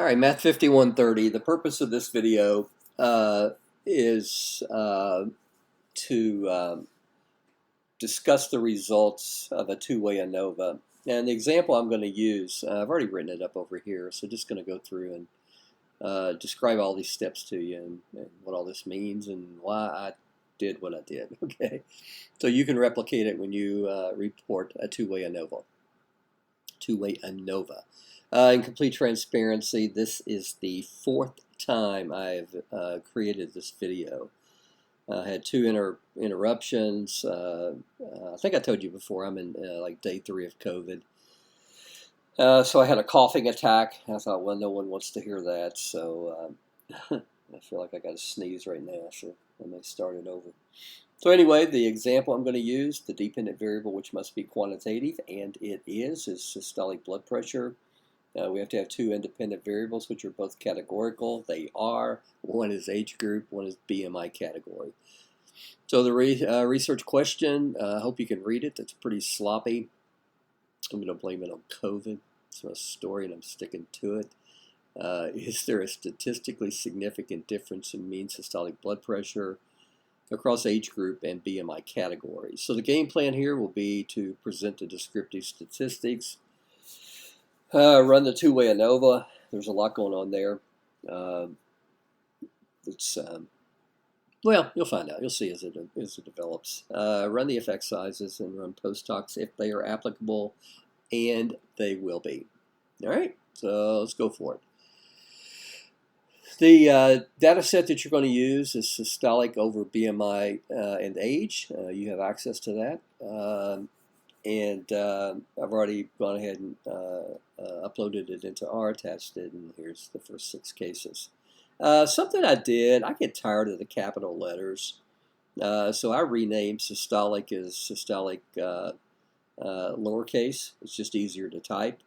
All right, Math 5130. The purpose of this video is to discuss the results of a two-way ANOVA. And the example I'm going to use, I've already written it up over here, so just going to go through and describe all these steps to you and what all this means and why I did what I did. Okay, so you can replicate it when you report a two-way ANOVA. Two-way ANOVA. In complete transparency, this is the fourth time I've created this video. I had two interruptions. I think I told you before, I'm in like day 3 of COVID. So I had a coughing attack. I thought, well, no one wants to hear that, so I feel like I got to sneeze right now, so I may start it over. So anyway, the example I'm going to use, the dependent variable, which must be quantitative, and it is systolic blood pressure. We have to have two independent variables, which are both categorical. They are. One is age group, one is BMI category. So the research question, I hope you can read it. It's pretty sloppy. I'm going to blame it on COVID. It's my story, and I'm sticking to it. Is there a statistically significant difference in mean systolic blood pressure across age group and BMI categories? So the game plan here will be to present the descriptive statistics. Run the two-way ANOVA. There's a lot going on there. Well, you'll find out. You'll see as it develops. Run the effect sizes and run post-hocs if they are applicable, and they will be. All right, so let's go for it. The data set that you're going to use is systolic over BMI and age. You have access to that. And I've already gone ahead and uploaded it into R, attached it, and here's the first 6 cases. Something I did, I get tired of the capital letters, so I renamed systolic as systolic lowercase. It's just easier to type.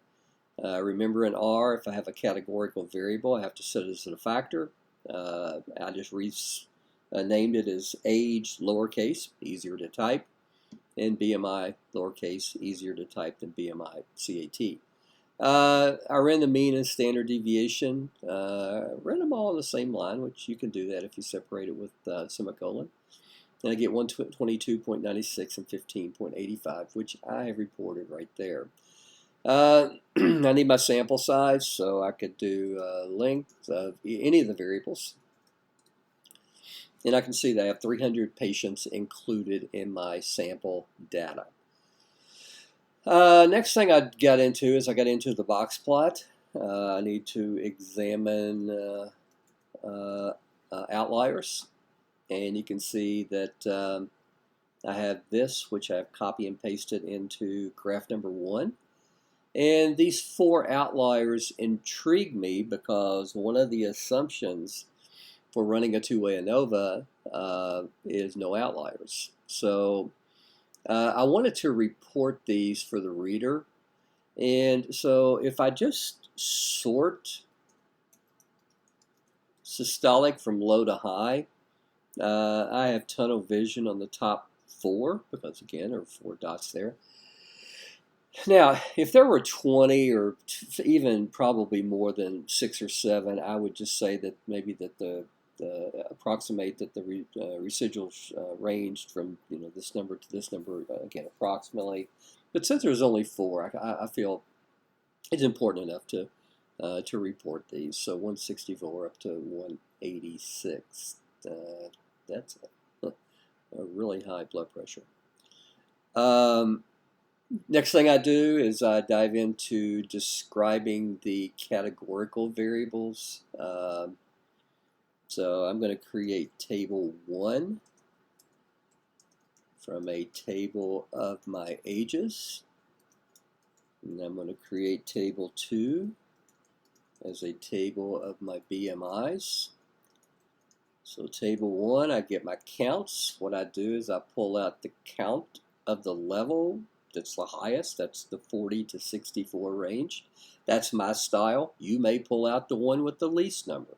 Remember in R, if I have a categorical variable, I have to set it as a factor. I just named it as age lowercase, easier to type. And BMI, lowercase, easier to type than BMI, CAT. I ran the mean and standard deviation. Ran them all on the same line, which you can do that if you separate it with semicolon. And I get 122.96 and 15.85, which I have reported right there. I need my sample size, so I could do length of any of the variables. And I can see that I have 300 patients included in my sample data. Next thing I got into is I got into the box plot. I need to examine outliers. And you can see that I have this, which I've copy and pasted into graph number 1. And these 4 outliers intrigue me because one of the assumptions for running a two-way ANOVA is no outliers. So I wanted to report these for the reader. And so if I just sort systolic from low to high, I have tunnel vision on the top 4, because again, there are 4 dots there. Now, if there were 20 or even probably more than 6 or 7, I would just say that maybe that approximate that the residuals ranged from this number to this number, again approximately. But since there's only 4, I feel it's important enough to report these. So 164 up to 186. That's a really high blood pressure. Next thing I do is I dive into describing the categorical variables. So I'm going to create table 1 from a table of my ages. And I'm going to create table 2 as a table of my BMIs. So table 1, I get my counts. What I do is I pull out the count of the level that's the highest. That's the 40 to 64 range. That's my style. You may pull out the one with the least number.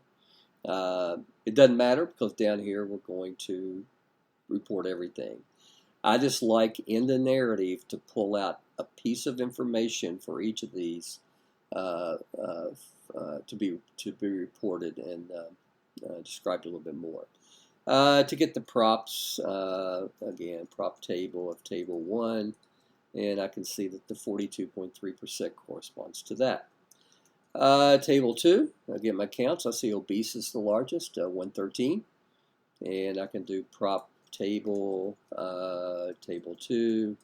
It doesn't matter because down here we're going to report everything. I just like in the narrative to pull out a piece of information for each of these to be reported and described a little bit more. To get the props, again, prop table of table 1, and I can see that the 42.3% corresponds to that. Table 2, I get my counts. I see obese is the largest, 113, and I can do prop table, table 2,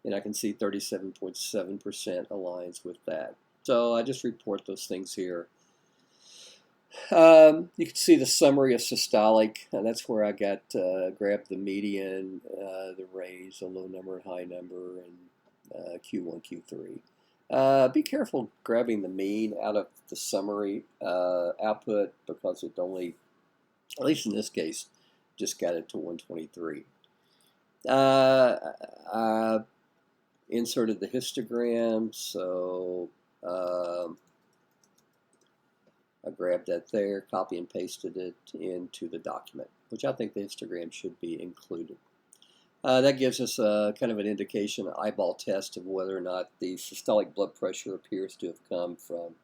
and I can see 37.7% aligns with that. So I just report those things here. You can see the summary of systolic, and that's where I got grabbed the median, the range, the low number, high number, and Q1, Q3. Be careful grabbing the mean out of the summary output because it only, at least in this case, just got it to 123. I inserted the histogram, so I grabbed that there, copy and pasted it into the document, which I think the histogram should be included. That gives us kind of an indication, an eyeball test of whether or not the systolic blood pressure appears to have come from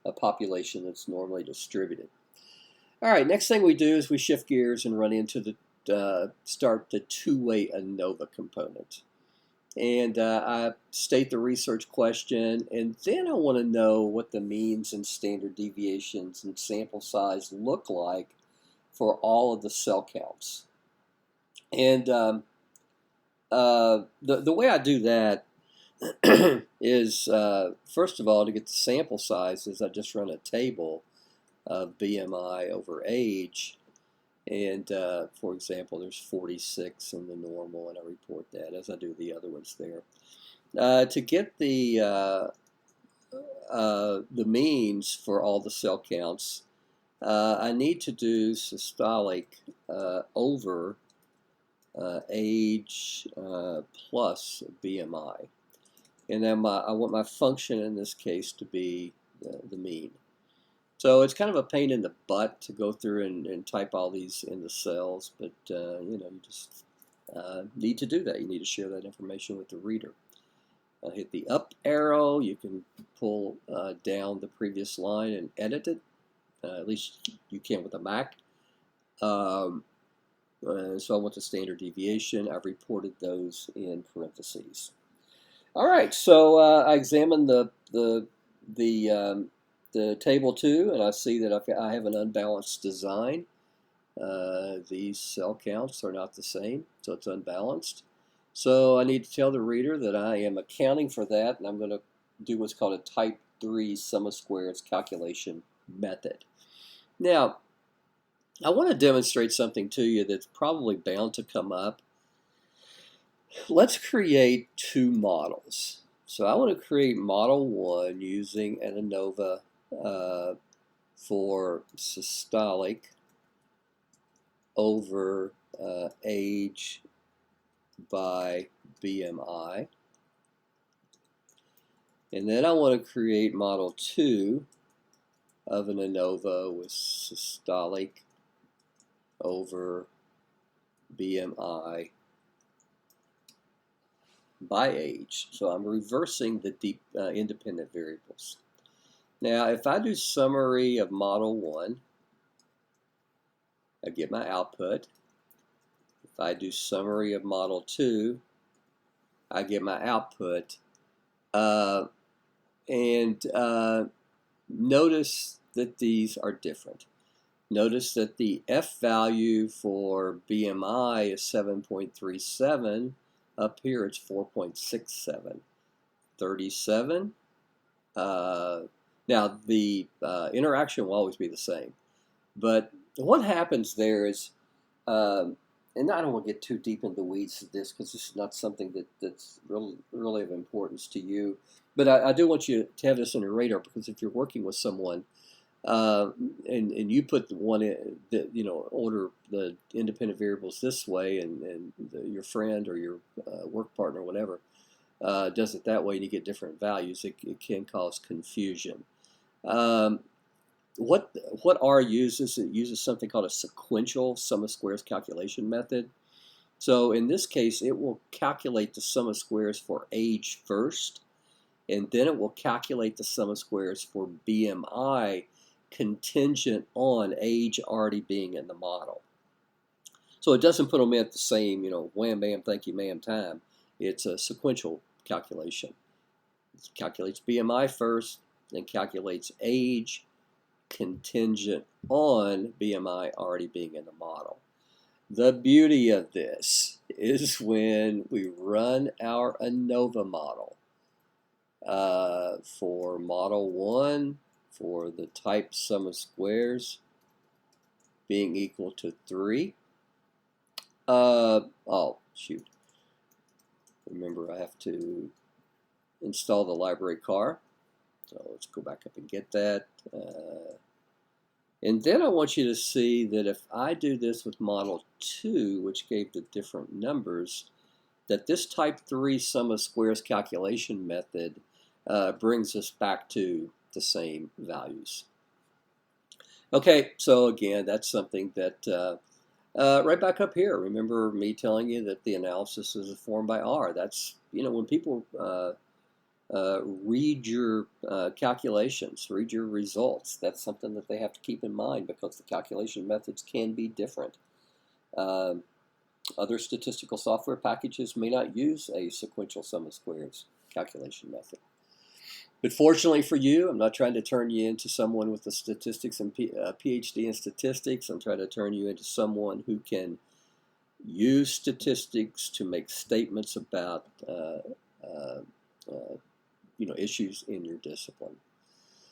a population that's normally distributed. All right, next thing we do is we shift gears and run into the start the two-way ANOVA component. And I state the research question, and then I want to know what the means and standard deviations and sample size look like for all of the cell counts. And the way I do that is, first of all, to get the sample size is I just run a table of BMI over age. And for example, there's 46 in the normal, and I report that as I do the other ones there. To get the means for all the cell counts, I need to do systolic over age plus BMI, and then I want my function in this case to be the mean. So it's kind of a pain in the butt to go through and type all these in the cells, but you know, you just need to do that. You need to share that information with the reader. Hit the up arrow. You can pull down the previous line and edit it. At least you can with a Mac. So I want the standard deviation. I've reported those in parentheses. All right, so I examined the table 2, and I see that I have an unbalanced design. These cell counts are not the same, so it's unbalanced. So I need to tell the reader that I am accounting for that, and I'm going to do what's called a type 3 sum of squares calculation method. Now, I want to demonstrate something to you that's probably bound to come up. Let's create two models. So I want to create model 1 using an ANOVA for systolic over age by BMI. And then I want to create model 2 of an ANOVA with systolic over BMI by age. So I'm reversing the independent variables. Now, if I do summary of model 1, I get my output. If I do summary of model 2, I get my output. Notice that these are different. Notice that the F value for BMI is 7.37. Up here it's 4.67. 37. Now the interaction will always be the same. But what happens there is, and I don't want to get too deep into the weeds of this because this is not something that's really of importance to you. But I do want you to have this on your radar, because if you're working with someone and you put the one in, order the independent variables this way, and your friend or your work partner or whatever does it that way, and you get different values, it can cause confusion. What R uses, it uses something called a sequential sum of squares calculation method. So in this case, it will calculate the sum of squares for age first, and then it will calculate the sum of squares for BMI contingent on age already being in the model. So it doesn't put them at the same, wham, bam, thank you, ma'am time. It's a sequential calculation. It calculates BMI first, then calculates age contingent on BMI already being in the model. The beauty of this is when we run our ANOVA model for model 1 for the type sum of squares being equal to 3. Oh, shoot. Remember, I have to install the library car. So let's go back up and get that. And then I want you to see that if I do this with model 2, which gave the different numbers, that this type 3 sum of squares calculation method brings us back to the same values. Okay, so again, that's something that right back up here. Remember me telling you that the analysis is informed by R. That's, when people read your calculations, read your results, that's something that they have to keep in mind because the calculation methods can be different. Other statistical software packages may not use a sequential sum of squares calculation method. But fortunately for you, I'm not trying to turn you into someone with a statistics and PhD in statistics. I'm trying to turn you into someone who can use statistics to make statements about issues in your discipline.